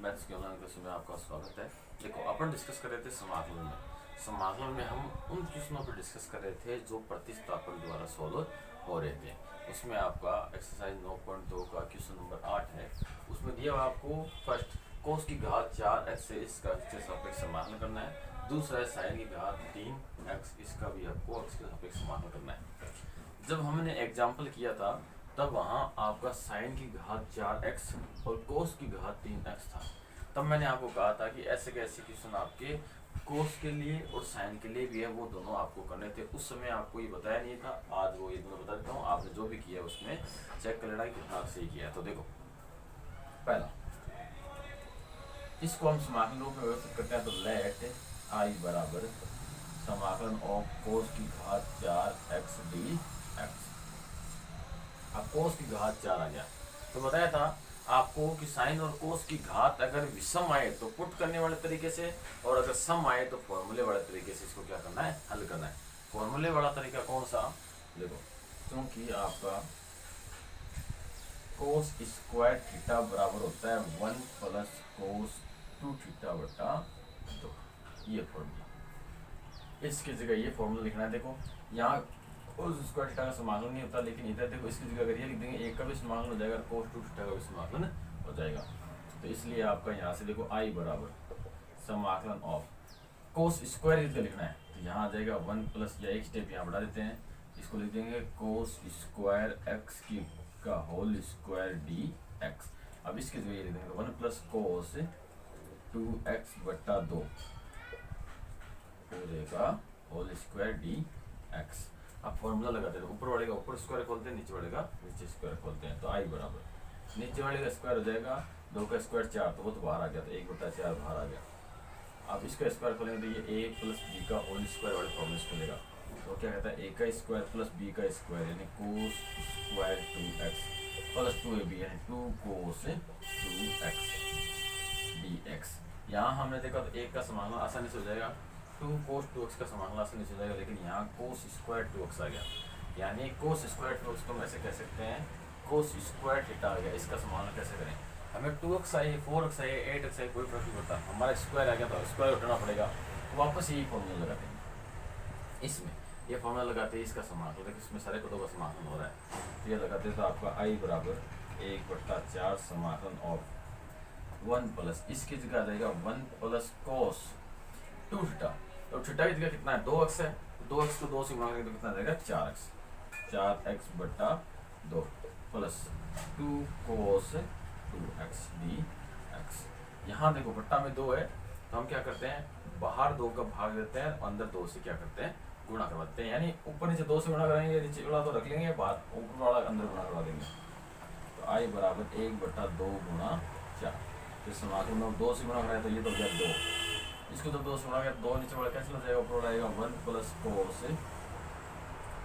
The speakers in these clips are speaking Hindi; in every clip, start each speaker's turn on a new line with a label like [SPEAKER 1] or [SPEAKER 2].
[SPEAKER 1] मैथ्स के ऑनलाइन क्लास में आपका स्वागत है। देखो, अपन डिस्कस कर रहे थे समाकलन में। समाकलन में हम उन क्वेश्चनों पर डिस्कस कर रहे थे जो प्रतिस्थापन द्वारा सॉल्व हो रहे थे। उसमें आपका एक्सरसाइज 9.2 का क्वेश्चन नंबर 8 है। उसमें दिया हुआ आपको फर्स्ट कोस की घात 4x से इसका इसके सापेक्ष समाकलन करना है। दूसरा है साइन की घात 3x, इसका भी आपको इसके सापेक्ष समाकलन करना है। जब हमने एग्जाम्पल किया था तब वहाँ आपका साइन की घात 4x और कोस की घात 3x था। तब मैंने आपको कहा था कि ऐसे कैसे क्वेश्चन आपके कोस के लिए और साइन के लिए भी है, वो दोनों आपको करने थे। उस समय आपको ये बताया नहीं था, आज वो ये दोनों बता देता हूँ। आपने जो भी किया उसमें चेक कर लेना कितना सही किया। तो देखो, पहला इसको हम समाकलन रूप में व्यवस्थित करते हैं। तो लेट आई बराबर समाकलन ऑफ कोस की घात 4x dx। अब कोस की घात 4 आ गया तो बताया था आपको कि साइन और कोस की घात अगर विषम आए तो पुट करने वाले तरीके से, और अगर सम आए तो फॉर्मूले वाले तरीके से इसको क्या करना है, हल करना है। फॉर्मूले वाला तरीका कौन सा, देखो, क्योंकि आपका कोस स्क्वायर थीटा बराबर होता है 1 प्लस कोस 2 थीटा बटा 2। ये फॉर्मूला, इसकी जगह ये फॉर्मूला लिखना है। देखो, यहाँ कोस स्क्वायर थीटा का समाकलन नहीं होता, लेकिन इधर देखो इसकी जगह अगर ये लिख देंगे एक का भी समाकलन हो जाएगा, कोस 2 थीटा का भी समाकलन हो जाएगा। तो इसलिए आपका यहाँ से देखो आई बराबर समाकलन ऑफ कोस स्क्वायर इसका लिखना है। तो यहाँ आ जाएगा 1 प्लस, या एक स्टेप यहाँ बढ़ा देते हैं, इसको लिख देंगे कोस स्क्वायर एक्स की का होल स्क्वायर डी एक्स। अब इसके जगह ये लिख देंगे 1 प्लस कोस 2x बटा 2 पूरे का होल स्क्वायर डी एक्स। अब फॉर्मूला लगाते हैं, ऊपर वाले का ऊपर स्क्वायर खोलते हैं, नीचे वाले का नीचे स्क्वायर खोलते हैं। तो आई बराबर नीचे वाले का स्क्वायर हो जाएगा 2 का स्क्वायर 4, तो वो तो बाहर आ गया, तो 1 बटा 4 बाहर आ गया। अब इसका स्क्वायर खोलेंगे तो ये a प्लस बी का होल स्क्वायर वाले फॉर्मूले से खुलेगा। तो क्या कहता है, a का स्क्वायर प्लस b का स्क्वायर यानी cos square 2x plus 2ab यानी 2 कोस 2x dx। यहाँ हमने देखा तो एक का समाकलन आसानी से हो जाएगा, 2 कोस 2x का समाकलन आसानी से हो जाएगा, लेकिन यहाँ कोस स्क्वायर 2x आ गया। यानी कोस स्क्वायर 2x को हम ऐसे कह सकते हैं कोस स्क्वायर थीटा आ गया। इसका समाकलन कैसे करें, हमें 2x आए 4x आए 8x आए कोई फर्क नहीं पड़ता, हमारा स्क्वायर आ गया तो स्क्वायर उठाना पड़ेगा। तो वापस यही फॉर्मूला लगाते हैं, इसमें ये फॉर्मूला लगाते हैं इसका समाकलन, देखिए इसमें सारे पदों का समाकलन हो रहा है। तो ये लगाते हैं तो आपका आई बराबर 1 बटा 4 समाकलन ऑफ 1 प्लस, इसकी जगह आ जाएगा 1 प्लस कोस 2 थीटा। तो थीटा की जगह कितना है, 2x है, 2x को 2 से गुणा करेंगे तो कितना आ जाएगा 4x बटा 2 प्लस 2 कोस 2x dx। यहाँ देखो बट्टा में 2 है तो हम क्या करते हैं, बाहर 2 का भाग देते हैं, अंदर 2 से क्या करते हैं, गुणा करवाते हैं। यानी ऊपर नीचे 2 से गुणा करेंगे, नीचे वाला तो रख लेंगे, बाहर ऊपर वाला अंदर गुणा करवा देंगे। तो आई बराबर 1 बटा 2 गुणा 4। तो समाकलन में 2 से गुणा करें तो ये तो हो गया 2, इसको तो 2 से गुणा करें 2 नीचे वाला कैंसिल हो जाएगा, ऊपर वाला आएगा 1 प्लस कोस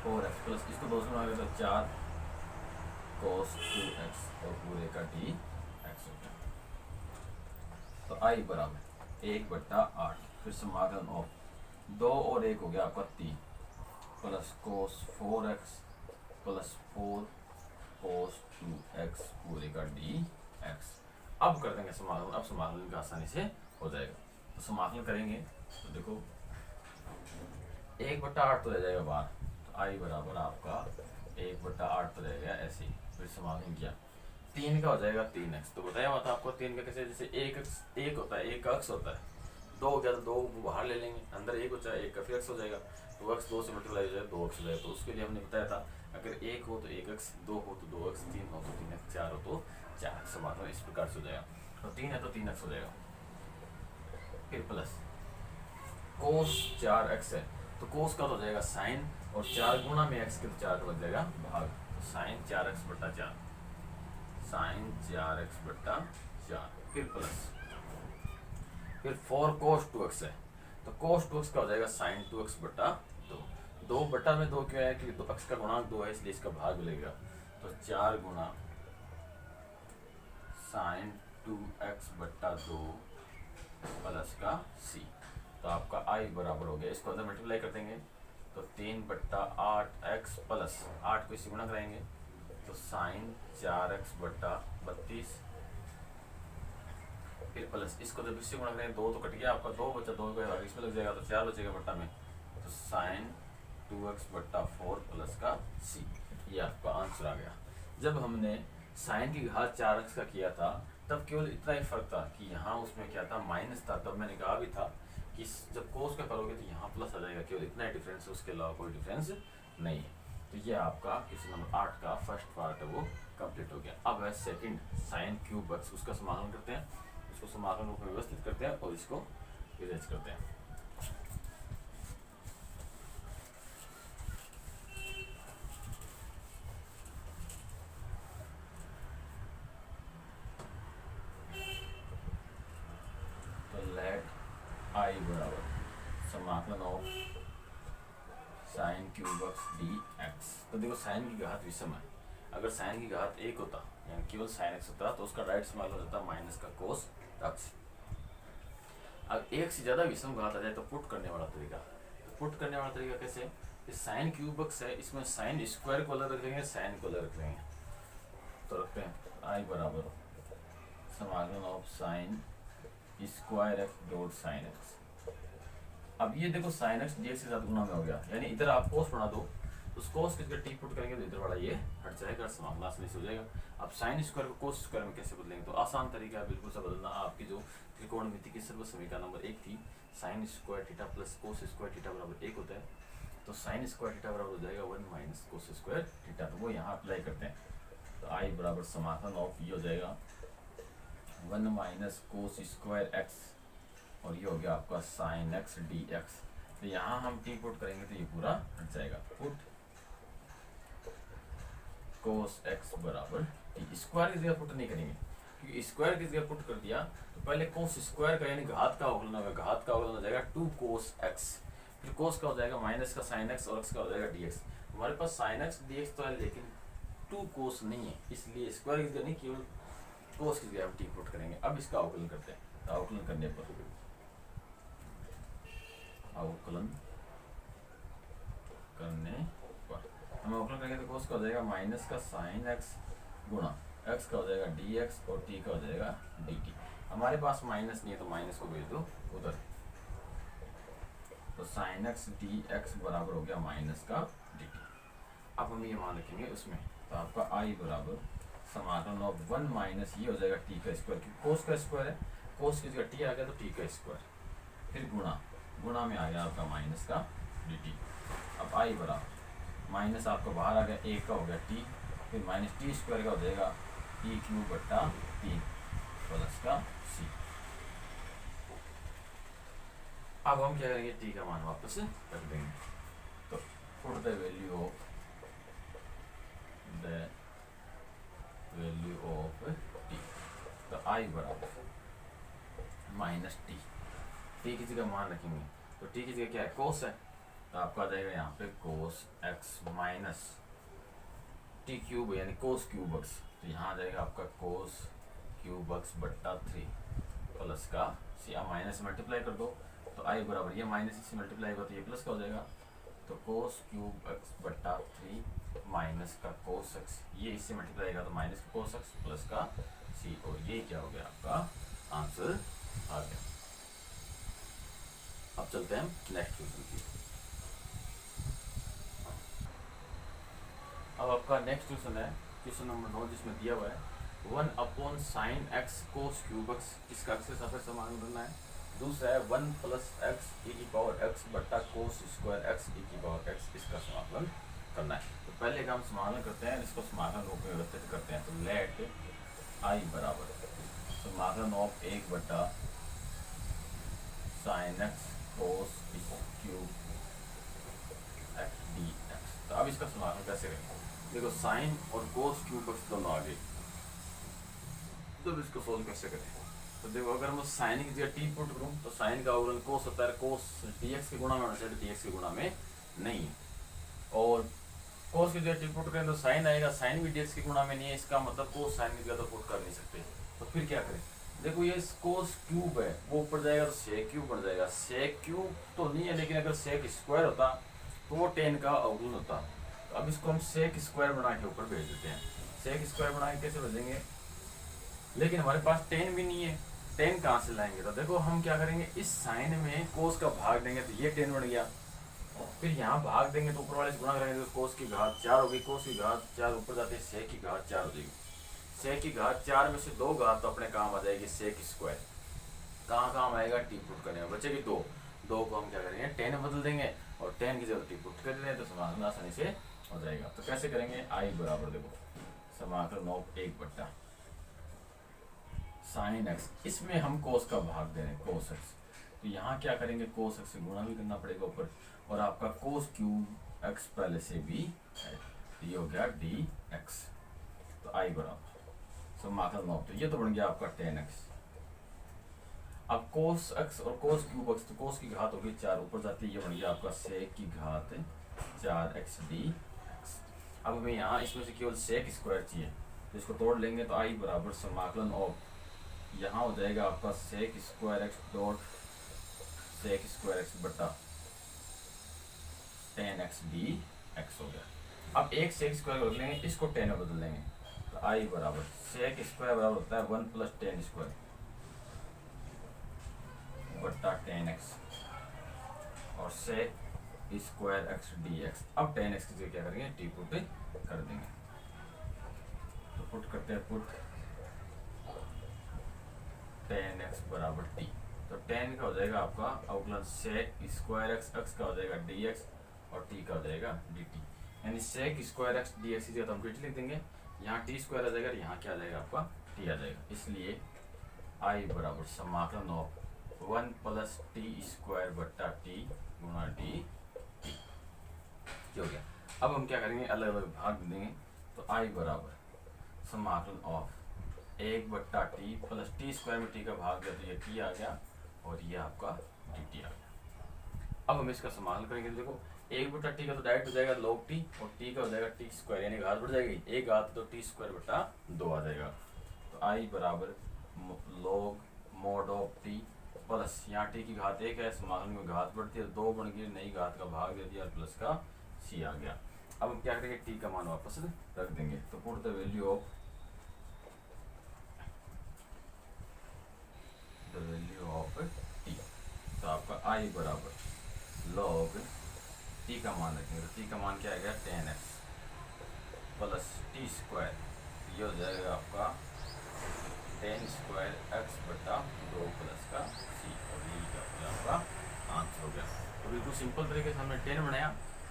[SPEAKER 1] 4x प्लस इसको 2 से गुणा करें तो 4 कोस 2x और पूरे का dx होता है। तो आई बराबर 1 बटा 8, फिर समाकलन ऑफ 2 और 1 हो गया आपका 3 प्लस कोस 4x प्लस 4 कोस 2x पूरे का dx। अब कर देंगे समाकलन, अब समाकलन का आसानी से हो जाएगा। तो समाकलन करेंगे तो देखो 1 बटा 8 तो रह जाएगा बाहर, तो आई बराबर आपका 1 बटा 8 तो रह गया ऐसे ही। फिर समाकलन किया 3 का हो जाएगा 3x। तो बताया हुआ था आपको 3 का कैसे, जैसे 1 होता है, 1 का अक्स होता है, 2 हो गया तो 2 बाहर ले लेंगे, अंदर 1 बचा 1 का फिर x हो जाएगा, तो x 2 से मल्टीप्लाई हो जाएगा 2x हो जाएगा। तो उसके लिए हमने बताया था अगर 1 हो तो 1x, 2 हो तो 2x, 3 हो तो 3x, 4 हो तो 4x। समाकलन इस प्रकार से हो जाएगा। तो 3 है तो 3x हो जाएगा, फिर प्लस कोस 4x है तो कोस का हो जाएगा साइन, और 4 गुणा में x के तो 4 का लग जाएगा भाग, तो साइन 4x बटा 4, साइन 4x बटा 4, फिर प्लस, फिर 4 कोस 2x है तो कोस 2x का हो जाएगा साइन 2x बटा 2। 2 बटा में 2 क्या है कि तो x का गुणांक 2 है, इसलिए इसका भाग मिलेगा। तो 4 गुणा साइन 2x बटा 2 प्लस का c। तो आपका i बराबर हो गया, इसको अंदर मल्टीप्लाई कर देंगे तो 3 बट्टा 8x प्लस 8 को इससे गुणा कराएंगे तो साइन 4x बट्टा 32, फिर प्लस, इसको जब इससे गुणा करें 2 तो कट गया आपका, 2 बचा, 2 का इसमें लग जाएगा तो 4 बचेगा बट्टा में, तो साइन 2x बट्टा 4 प्लस का c, ये आपका आंसर आ गया। जब हमने साइन की घात 4x का किया था तब केवल इतना ही फर्क था कि यहाँ उसमें क्या था, माइनस था, तब मैंने कहा भी था कि जब कोस का करोगे तो यहाँ प्लस आ जाएगा, केवल इतना ही डिफरेंस है, उसके अलावा कोई डिफरेंस नहीं है। तो ये आपका क्वेश्चन नंबर 8 का फर्स्ट पार्ट है वो कंप्लीट हो गया। अब है सेकंड साइन क्यूब एक्स, उसका समाधान करते हैं, इसको समाधान रूप में व्यवस्थित करते हैं और इसको इरेज करते हैं। तो लेट आई बराबर समाकलन of sine cube x d x. तो देखो साइन की घात विषम है, अगर साइन की घात 1 होता यानी केवल साइन एक्स होता तो उसका राइट समाकलन हो जाता माइनस का कोस एक्स। अब 1 से ज़्यादा विषम घात आ जाए तो पुट करने वाला तरीका, तो पुट करने वाला तरीका कैसे, इस साइन क्यूब एक्स है, इसमें साइन स्क्वायर को अलग रख लेंगे, साइन को अलग रख लेंगे, तो रखते हैं आई बराबर समाकलन of sine square x dot sine x. अब ये देखो साइन एक्स डी एक्स के साथ गुणा में हो गया, यानी इधर आप कोस बना दो, उस कोस की जगह टी पुट करेंगे तो इधर वाला ये हट जाएगा, समाकलन आसानी से हो जाएगा। अब साइन स्क्वायर को कोस स्क्वायर में कैसे बदलेंगे, तो आसान तरीका है बिल्कुल सा बदलना। आपकी जो त्रिकोणमिति की सर्व समीकरण नंबर 1 थी, sine square theta plus cos square theta बराबर 1 होता है, तो साइन स्क्वायर थीटा बराबर हो जाएगा 1 माइनस कोस स्क्वायर थीटा, तो वो यहाँ अप्लाई करते हैं। तो आई बराबर समाकलन ऑफ ये हो जाएगा 1 माइनस कोस स्क्वायर एक्स और ये हो गया आपका साइन एक्स डी एक्स। तो यहाँ हम टी पुट करेंगे तो ये पूरा हट जाएगा, पुट कोस एक्स बराबर टी, स्क्वायर की जगह पुट नहीं करेंगे क्योंकि स्क्वायर की जगह पुट कर दिया तो पहले कोस स्क्वायर का यानी घात का अवकलन होगा, घात का अवकलन हो जाएगा 2 कोस एक्स, फिर कोस का हो जाएगा माइनस का साइन एक्स और एक्स का हो जाएगा डी एक्स। हमारे पास साइन एक्स डी एक्स तो है लेकिन 2 कोस नहीं है, इसलिए स्क्वायर की जगह नहीं केवल कोस की जगह हम टी पुट करेंगे। अब इसका अवकलन करते हैं, तो अवकलन करने पर अवकलन करने पर हम अवकलन करेंगे तो कोस का हो जाएगा माइनस का साइन एक्स गुणा एक्स का हो जाएगा डी एक्स और टी का हो जाएगा डी टी। हमारे पास माइनस नहीं है तो माइनस को भेज दो उधर, तो साइन एक्स डी एक्स बराबर हो गया माइनस का डी टी। अब हम ये मान रखेंगे उसमें, तो आपका आई बराबर समाकलन ऑफ 1 माइनस ये हो जाएगा टी का स्क्वायर, क्योंकि कोस का स्क्वायर है, कोस की जगह टी आ गया तो टी का स्क्वायर, फिर गुणा, गुणा में आ गया आपका माइनस का डी टी। अब आई बराबर माइनस आपका बाहर आ गया, ए का हो गया टी, फिर माइनस टी स्क्वायर का हो जाएगा टी क्यूब बट्टा 3 प्लस का सी। अब हम क्या करेंगे, टी का मान वापस रख देंगे, तो put the value of T, तो आई बराबर माइनस टी, टी की जगह मान रखेंगे तो टी की जगह क्या है, कोस है, तो आपका आ जाएगा यहाँ पे cos x minus T cube यानी कोस क्यूब एक्स, तो यहाँ आ जाएगा आपका कोस क्यूब एक्स बट्टा 3 प्लस का सी। आप माइनस मल्टीप्लाई कर दो तो आई बराबर ये माइनस इससे मल्टीप्लाई होगा तो ये प्लस का हो जाएगा, तो कोस क्यूब एक्स बट्टा 3 माइनस का कोस एक्स, ये इससे मल्टीप्लाई होगा तो माइनस का कोस एक्स प्लस का सी, और ये क्या हो गया आपका आंसर आ गया। अब चलते हैं नेक्स्ट क्वेश्चन की। अब आपका नेक्स्ट क्वेश्चन है क्वेश्चन नंबर 9, जिसमें दिया हुआ है 1 upon sine x cos cube x, इसका एक्स के सापेक्ष समाकलन करना है। दूसरा है 1 प्लस एक्स ई की पावर एक्स बट्टा कोस स्क्वायर एक्स ई की पावर एक्स, इसका समाकलन करना है। तो पहले का हम समाकलन करते हैं, इसको समाकलन रूप में व्यवस्थित करते हैं। तो लेट आई बराबर समाकलन ऑफ 1 बट्टा sine x cos cube x d x. तो अब इसका समाकलन कैसे करेंगे, देखो साइन और कोस क्यूब एक्स दोनों आ गए, तो इसको सोल्व कैसे करें। तो देखो अगर मैं साइन की जगह टी पुट करूँ तो साइन का अवकलन कोस होता है, कोस डी एक्स के गुणा में होना चाहिए, डी एक्स के गुणा में नहीं है, और कोस की जगह टी पुट करें तो साइन आएगा, साइन भी डी एक्स के गुणा में नहीं है, इसका मतलब कोस साइन की जगह तो पुट कर नहीं सकते। तो फिर क्या करें, देखो ये कोस क्यूब है वो ऊपर जाएगा तो सेक क्यूब बन जाएगा, सेक क्यूब तो नहीं है लेकिन अगर सेक स्क्वायर होता तो वो टेन का अवकलन होता। तो अब इसको हम सेक स्क्वायर बना के ऊपर भेज देते हैं, सेक स्क्वायर बना के कैसे भेजेंगे, लेकिन हमारे पास टेन भी नहीं है टेन कहाँ से लाएंगे, तो देखो हम क्या करेंगे, इस साइन में कोस का भाग देंगे तो ये टेन बन गया, फिर यहाँ भाग देंगे तो ऊपर वाले से गुणा करेंगे तो कोस की घात 4 होगी, कोस की घात 4 ऊपर जाते हैं सेक की घात 4 हो जाएगी, सेक की घात 4 में से 2 घात तो अपने काम आ जाएगी सेक स्क्वायर, कहाँ काम आएगा, टी पुट करने में बचेगी 2, 2 को हम क्या करेंगे 10 में बदल देंगे और 10 की जगह टी पुट कर देंगे तो समाकलन आसानी से हो जाएगा। तो कैसे करेंगे, आई बराबर देखो समाकलन ऑफ 1 बट्टा साइन एक्स, इसमें हम कोस का भाग दे रहे हैं कोस एक्स, तो यहाँ क्या करेंगे कोस एक्स से गुणा भी करना पड़ेगा ऊपर, और आपका कोस क्यूब एक्स पहले से भी है, तो ये हो गया डी एक्स, तो आई बराबर समाकलन ऑफ, तो ये तो बन गया आपका 10x। अब कोस एक्स और कोस क्यूब एक्स, तो कोस की घात होगी 4 ऊपर जाती है, ये बन गया आपका सेक की घात 4x डी एक्स। अब हमें यहाँ इसमें से केवल सेक स्क्वायर चाहिए, तो इसको तोड़ लेंगे तो आई बराबर समाकलन ऑफ, यहाँ हो जाएगा आपका sec square x dot sec square x बटा 10x डी एक्स हो गया। अब एक सेक स्क्वायर रख लेंगे, इसको 10 में बदल देंगे, तो आई बराबर सेक स्क्वायर बराबर होता है 1 प्लस 10 स्क्वायर बटा 10x और sec square x d x. अब 10x की जगह क्या करेंगे, टी पुट कर देंगे, तो पुट करते हैं पुट 10x बराबर t, तो 10 का हो जाएगा आपका अवकलन सेक स्क्वायर एक्स, एक्स का हो जाएगा dx और t का हो जाएगा dt, यानी सेक स्क्वायर एक्स dx की जगह हम dt लिख देंगे, यहाँ t स्क्वायर आ जाएगा, यहाँ क्या आ जाएगा आपका t आ जाएगा, इसलिए i बराबर समाकलन ऑफ 1 प्लस टी स्क्वायर बट्टा टी गुणा डी हो गया। अब हम क्या करेंगे, अलग अलग भाग देंगे, तो i बराबर समाकलन ऑफ 1 बट्टा टी प्लस टी स्क्वायर में टी का भाग दिया तो ये टी आ गया और ये आपका डी टी आ गया। अब हम इसका समाकलन करेंगे, देखो 1 बट्टा टी का तो डायरेक्ट हो जाएगा लॉग टी और टी का हो जाएगा टी स्क्वायर, यानी घात बढ़ जाएगी, एक घात तो टी स्क्वायर बट्टा 2 आ जाएगा, तो आई बराबर log mode of T plus यहाँ टी की घात 1 है, समाकलन में घात बढ़ती है 2 बन गई, नई घात का भाग दे दिया प्लस का सी आ गया। अब हम क्या करेंगे, टी का मान वापस रख देंगे, तो put the value of T, तो आपका आई बराबर लॉग टी का मान रखेंगे, तो टी का मान क्या आएगा 10x प्लस टी स्क्वायर, ये हो जाएगा आपका 10 स्क्वायर एक्स बटा 2 प्लस का सी, और ये आपका आंसर हो गया। तो बिल्कुल सिंपल तरीके से हमने 10 बनाया,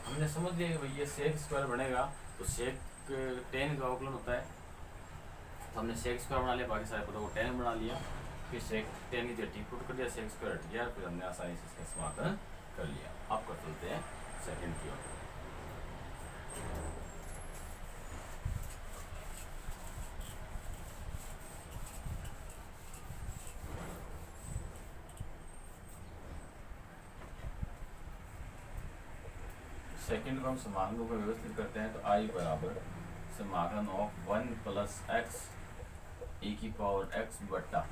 [SPEAKER 1] हमने समझ लिया कि भाई ये सेक स्क्वायर बनेगा तो सेक 10 का अवकलन होता है, तो हमने सेक स्क्वायर बना लिया, बाकी सारे पदों को 10 बना लिया, फिर सेक 10 की जगह टी पुट कर दिया, सेक स्क्वायर हट गया, फिर हमने आसानी से इसका समाकलन कर लिया। अब कर चलते हैं सेकंड की ओर। सेकंड को हम समाकलन को व्यवस्थित करते हैं, तो आई बराबर समाकलन ऑफ 1 प्लस एक्स ई की पावर एक्स बट्टा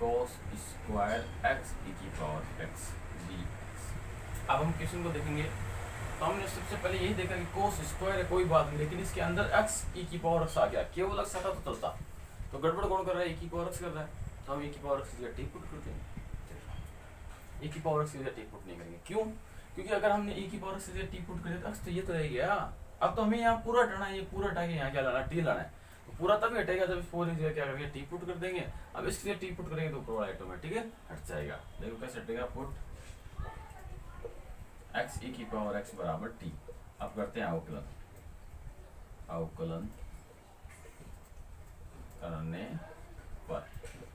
[SPEAKER 1] कोस स्क्वायर एक्स ई की पावर एक्स डी एक्स। अब हम क्वेश्चन को देखेंगे, तो हमने सबसे पहले यही देखा कि कोस स्क्वायर है कोई बात नहीं, लेकिन इसके अंदर एक्स ई की पावर एक्स आ गया, केवल एक्स आता तो चलता, तो गड़बड़ कौन कर रहा है, ई की पावर एक्स कर रहा है, तो हम ई की पावर एक्स की जगह टी पुट कर देंगे, ई की पावर एक्स की जगह टी पुट नहीं करेंगे, क्यों, क्योंकि अगर हमने ई की पावर एक्स की जगह टी पुट कर दिया तो एक्स तो ये तो रह गया, अब तो हमें यहाँ पूरा हटाना है, ये पूरा हटा के यहाँ क्या लाना, टी लाना है, तो पूरा तभी हटेगा जब इस पूरी जगह क्या करेंगे, टी पुट कर देंगे। अब इसके लिए टी पुट करेंगे तो ऊपर वाला ऑटोमेटिक हट जाएगा, देखो कैसे हटेगा, पुट एक्स ई की पावर एक्स बराबर टी। अब करते हैं अवकलन, अवकलन करने पर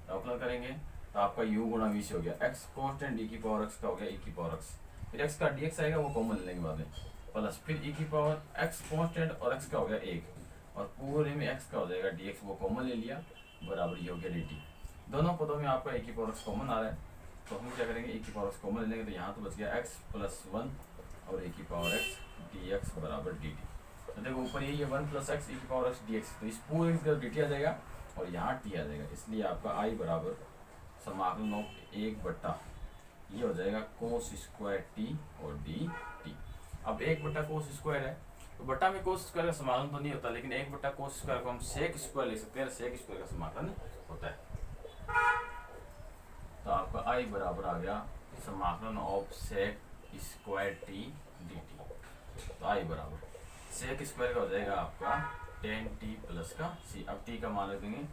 [SPEAKER 1] अवकलन करेंगे तो आपका u गुणा v से हो गया, x कांस्टेंट e की पावर x का हो गया e की पावर x, फिर x का dx आएगा वो कॉमन लेंगे बाद में, प्लस फिर e की पावर x कांस्टेंट और x का हो गया 1 और पूरे में x का हो जाएगा dx, वो कॉमन ले लिया, बराबर ये हो गया dt। दोनों पदों में आपका e की पावर x कॉमन आ रहा है, तो हम क्या करेंगे e की पावर x कॉमन ले लेंगे, तो यहाँ तो बच गया x प्लस 1 और e की पावर x dx बराबर dt। तो देखो ऊपर यही है 1 प्लस एक्स ई की पावर एक्स dx, तो इस पूरे की तरफ dt आ जाएगा और यहाँ t आ जाएगा, इसलिए आपका i बराबर समाकलन ऑफ 1 बट्टा ये हो जाएगा कोस स्क्वायर टी और डी टी। अब 1 बट्टा कोस स्क्वायर है, तो बट्टा में कोस स्क्वायर का समाकलन तो नहीं होता, लेकिन 1 बट्टा कोस स्क्वायर को हम सेक स्क्वायर ले सकते हैं, सेक स्क्वायर का समाकलन होता है। तो आपका आई बराबर आ गया समाकलन of sec square t d t. तो आई बराबर सेक स्क्वायर का हो जाएगा आपका टेन टी प्लस का सी। अब टी का मान रख देंगे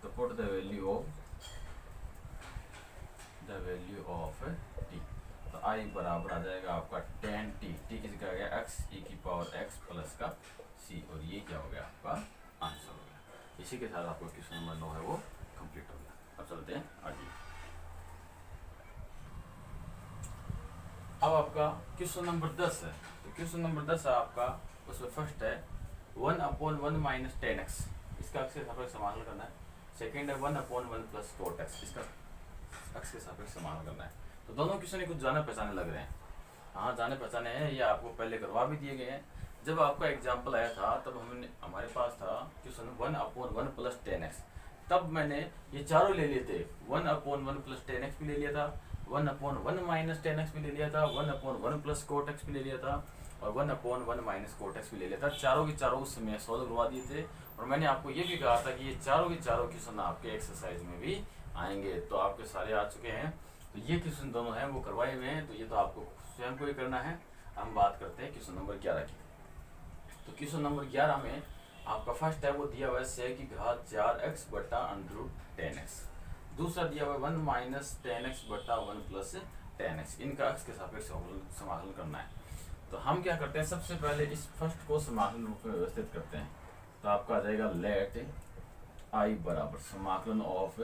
[SPEAKER 1] तो put the value of T. तो आई बराबर आ जाएगा आपका टेन टी, टी की जगह आ गया एक्स ई की पावर एक्स प्लस का सी, और ये क्या हो गया आपका आंसर हो गया। इसी के साथ आपका क्वेश्चन नंबर 9 है वो कंप्लीट हो गया। अब चलते हैं आगे। अब आपका क्वेश्चन नंबर 10 है। तो क्वेश्चन नंबर 10 है आपका, उसमें फर्स्ट है 1/1 माइनस 10x, इसका अक्स के सापेक्ष समाकलन करना है। सेकंड है 1/1 प्लस cot x, इसका अक्स के सापेक्ष समाकलन करना है। तो दोनों क्वेश्चन कुछ जाने पहचाने लग रहे हैं। हाँ जाने पहचाने हैं, ये आपको पहले करवा भी दिए गए हैं। जब आपका एग्जाम्पल आया था तब हमारे पास था क्वेश्चन 1/1 प्लस 10x, तब मैंने ये चारों ले लिए थे। 1/1 प्लस 10x भी ले लिया था, 1/1 माइनस 10x भी ले लिया था, 1/1 प्लस cot x भी ले लिया था, और 1/1 माइनस cot x भी ले लिया था। चारों के चारों उस समय सॉल्व करवा दिए थे, और मैंने आपको ये भी कहा था कि ये चारों के चारों क्वेश्चन आपके एक्सरसाइज में भी आएंगे। तो आपके सारे आ चुके हैं। तो ये क्वेश्चन दोनों हैं वो करवाए हुए हैं, तो ये तो आपको स्वयं को ही करना है। हम बात करते हैं क्वेश्चन नंबर 11 की। तो क्वेश्चन नंबर 11 में आपका फर्स्ट है वो दिया हुआ है सेक की घात 4x बटा √10x। दूसरा दिया हुआ है 1 माइनस 10x बटा 1 प्लस 10x। इनका x के सापेक्ष समाकलन करना है। तो हम क्या करते हैं, सबसे पहले इस फर्स्ट को समाकलन रूप में व्यवस्थित करते हैं। तो आपका आ जाएगा लेट आई बराबर समाकलन ऑफ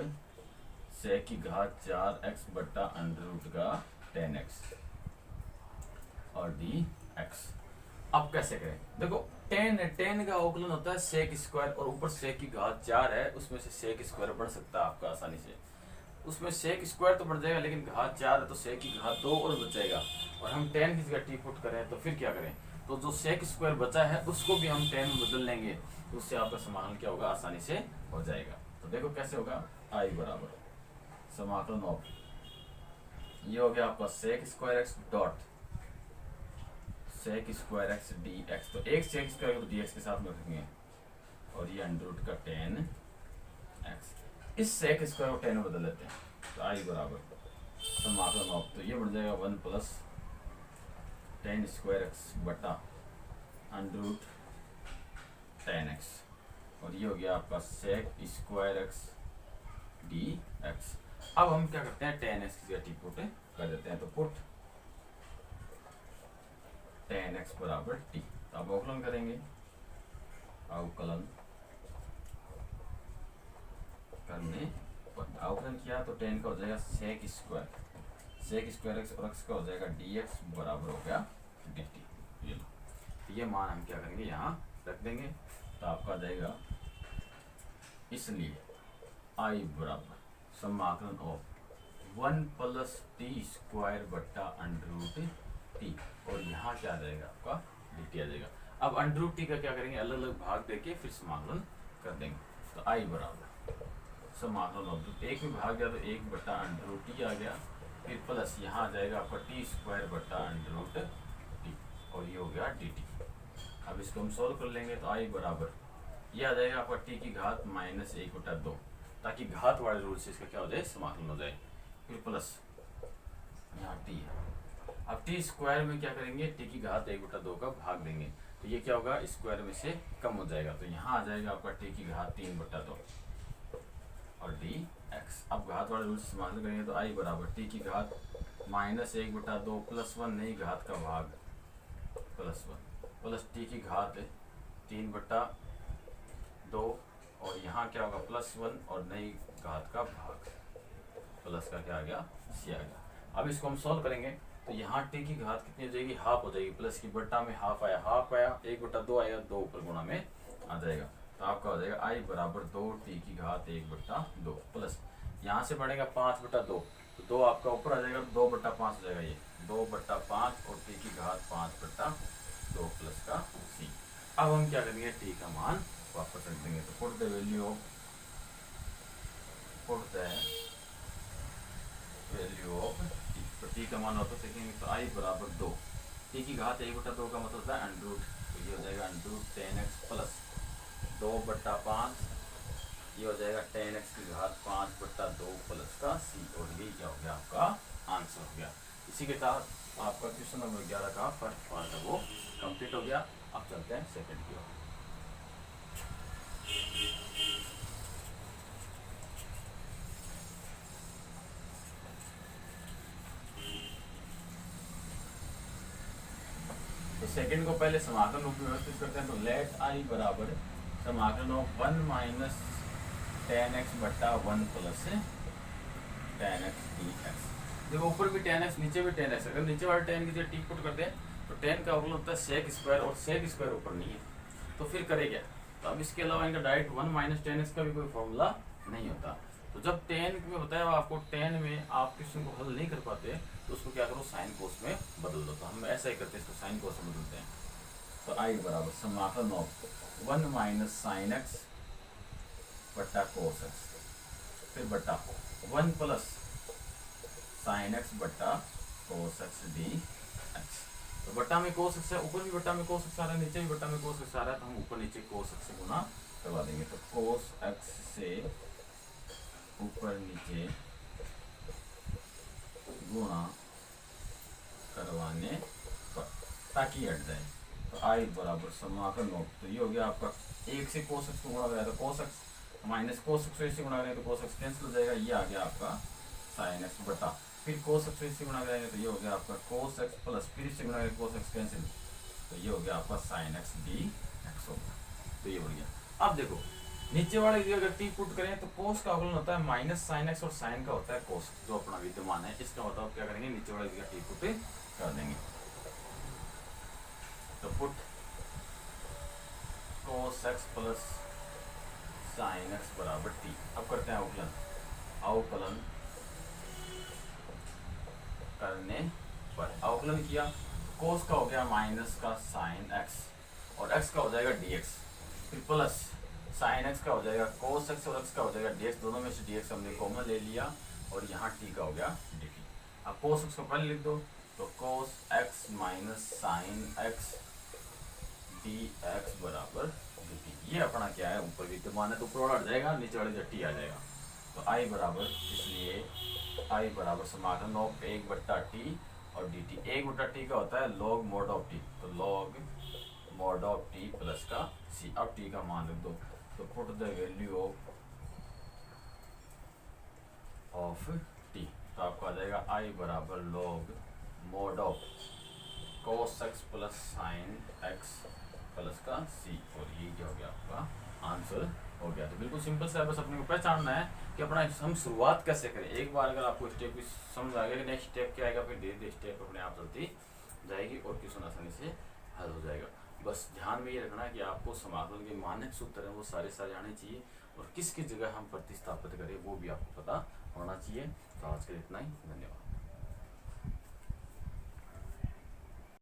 [SPEAKER 1] सेक की घात 4x बटा √10x और dx। अब कैसे करें, देखो टेन का अवकलन होता है सेक स्क्वायर, और ऊपर सेक की घात 4 है, उसमें से सेक स्क्वायर बढ़ सकता है आपका आसानी से। उसमें सेक स्क्वायर तो बढ़ जाएगा, लेकिन घात 4 है तो सेक की घात 2 और बच जाएगा। और हम 10 की जगह टी पुट करें तो फिर क्या करें, तो जो सेक स्क्वायर बचा है उसको भी हम 10 में बदल लेंगे, तो उससे आपका समाकलन क्या होगा, आसानी से हो जाएगा। तो देखो कैसे होगा, आई बराबर समाकलन ऑफ, ये हो गया आपका sec square x dot sec square x d x. तो एक सेक स्क्वायर को डी एक्स के साथ में रखेंगे, और ये √ का 10x, इस सेक स्क्वायर को 10 में बदल लेते हैं। तो आई बराबर समाकलन ऑफ, तो ये बढ़ जाएगा 1 प्लस 10 स्क्वायर एक्स बटा √10x, और ये हो गया आपका sec square x d x. अब हम क्या करते हैं, 10x की जगह टी पुट कर देते हैं। तो पुट 10x बराबर टी। तो अब अवकलन करेंगे, अवकलन करने अवकलन किया तो 10 का हो जाएगा सेक स्क्वायर एक्स और एक्स का हो जाएगा dx बराबर हो गया dt। ये लो, तो ये मान हम क्या करेंगे यहाँ रख देंगे। तो आपका आ जाएगा, इसलिए आई बराबर समाकलन ऑफ 1 प्लस टी स्क्वायर बटा √t, और यहाँ क्या आ जाएगा आपका dt आ जाएगा। अब √t का क्या करेंगे, अलग अलग भाग देके फिर समाकलन कर देंगे। तो आई बराबर समाकलन ऑफ, एक में भाग गया तो 1 बटा √t आ गया, फिर प्लस यहाँ आ जाएगा आपका टी स्क्वायर बटा √t, और ये हो गया dt। अब इसको हम सोल्व कर लेंगे। तो आई बराबर ये आ जाएगा आपका टी की घात -1/2, ताकि घात वाले रूल से इसका क्या हो जाए, समाकलन हो जाए। फिर प्लस यहाँ टी है। अब टी स्क्वायर में क्या करेंगे, टी की घात 1/2 का भाग देंगे, तो ये क्या होगा, स्क्वायर में से कम हो जाएगा। तो यहाँ आ जाएगा आपका टी की घात 3/2 और dx। अब घात वाले रूल से समाकलन करेंगे। तो आई बराबर टी की घात -1/2 प्लस 1 नई घात का भाग प्लस 1 प्लस टी की घात 3/2, और यहाँ क्या होगा +1 और नई घात का भाग प्लस का क्या आ गया, सी आ गया। अब इसको हम सॉल्व करेंगे। तो यहाँ टी की घात कितनी हो जाएगी, हाफ हो जाएगी, प्लस की बट्टा में हाफ आया 1/2 आएगा, 2 ऊपर गुणा में आ जाएगा। तो आपका हो जाएगा आई बराबर 2 टी की घात 1/2 प्लस यहाँ से बढ़ेगा 5/2, तो 2 आपका ऊपर आ जाएगा, 2/5 हो जाएगा, ये 2/5 और टी की घात 5/2 प्लस का सी। अब हम क्या करेंगे, टी का मान वापस रख देंगे। तो put the value of T, तो टी का मान वापस रखेंगे। तो आई बराबर 2 टी की घात 1/2 का मतलब होता है √, तो ये हो जाएगा √10x प्लस 2/5 ये हो जाएगा टेन एक्स की घात 5/2 प्लस का सी, और ये क्या हो गया आपका आंसर हो गया। इसी के साथ आपका क्वेश्चन नंबर 11 का फर्स्ट पार्ट है वो कंप्लीट हो गया। अब चलते हैं सेकंड की ओर। तो सेकंड को पहले समाकलन रूप में व्यवस्थित करते हैं। तो लेट आई बराबर समाकलन ऑफ 1 माइनस टेन एक्स बट्टा 1 plus ten x d x. देखो ऊपर भी टेन एक्स नीचे भी टेन एक्स, अगर नीचे वाले टेन की जगह टी पुट करते हैं तो टेन का अवकलन होता है सेक स्क्वायर, और सेक स्क्वायर ऊपर नहीं है, तो फिर करे क्या। तो अब इसके अलावा इनका डायरेक्ट 1 माइनस टेन एक्स का भी कोई फॉर्मूला नहीं होता। तो जब टेन में बताया आपको टेन में आप क्वेश्चन को हल नहीं कर पाते तो उसको क्या करो साइन कोस में बदल दो। तो हम ऐसा ही करते हैं, इसको साइन कोस में बदलते हैं। तो आई बराबर समाकलन ऑफ 1 माइनस साइन एक्स बट्टा कोस एक्स, फिर बट्टा 1 प्लस साइन एक्स बट्टा कोस एक्स डी एक्स। तो बट्टा में कोस एक्स है, ऊपर भी बट्टा में कोस एक्स आ रहा है, नीचे भी बट्टा में कोस एक्स आ रहा है, तो हम ऊपर नीचे कोस एक्स से गुना करवा देंगे। तो कोस एक्स से ऊपर नीचे गुणा करवाने पर ताकि हट जाए। तो आई बराबर समाकलन ऑफ, तो ये हो गया आपका एक से कोस एक्स को गुणा करें तो cos x minus cos x से गुणा करें तो कोस एक्स कैंसिल हो जाएगा, ये आ गया आपका साइन एक्स बटा, फिर कोस एक्स से गुणा करेंगे तो ये हो गया आपका कोस एक्स प्लस, फिर इससे गुणा करेंगे कोस एक्स कैंसिल, तो ये हो गया आपका साइन एक्स डी एक्स हो गया। तो ये बढ़ गया। अब देखो नीचे वाले की अगर टी पुट करें तो कोस का अवकलन होता है माइनस साइन एक्स, और साइन का होता है कोस, जो अपना विद्यमान है। इसका बताओ क्या करेंगे, नीचे वाले की टी पुट कर देंगे। तो put cos x plus sine x बराबर टी। अब करते हैं अवकलन, अवकलन करने पर अवकलन किया, कोस का हो गया माइनस का साइन एक्स, और एक्स का हो जाएगा डी एक्स, फिर प्लस साइन एक्स का हो जाएगा कोस एक्स, और एक्स का हो जाएगा डी एक्स। दोनों में से डी एक्स हमने कॉमन ले लिया, और यहाँ टी का हो गया डी टी। अब कोस एक्स को पहले लिख दो, तो cos x minus sine x d x बराबर डी टी। ये अपना क्या है, ऊपर विद्यमान है तो ऊपर वाला हट जाएगा, नीचे वाले जो टी आ जाएगा। तो आई बराबर, इसलिए आई बराबर समाकलन ऑफ 1/t और डी टी। 1/t का होता है लॉग मॉड ऑफ टी, तो log mod of T plus का सी। अब टी का मान रख दो, तो put the value of T, तो आपको आ जाएगा आई बराबर log mod of cos x plus sine x plus का सी, और ये क्या हो गया आपका आंसर हो गया। तो बिल्कुल सिंपल सा है, बस अपने को पहचानना है कि अपना हम शुरुआत कैसे करें। एक बार अगर आपको स्टेप भी समझ आ गया कि नेक्स्ट स्टेप क्या आएगा, फिर धीरे धीरे स्टेप अपने आप चलती जाएगी और क्वेश्चन आसानी से हल हो जाएगा। बस ध्यान में ये रखना है कि आपको समाकलन के मानक सूत्र हैं वो सारे आने चाहिए, और किस किस जगह हम प्रतिस्थापित करें वो भी आपको पता होना चाहिए। तो आज के लिए इतना ही, धन्यवाद।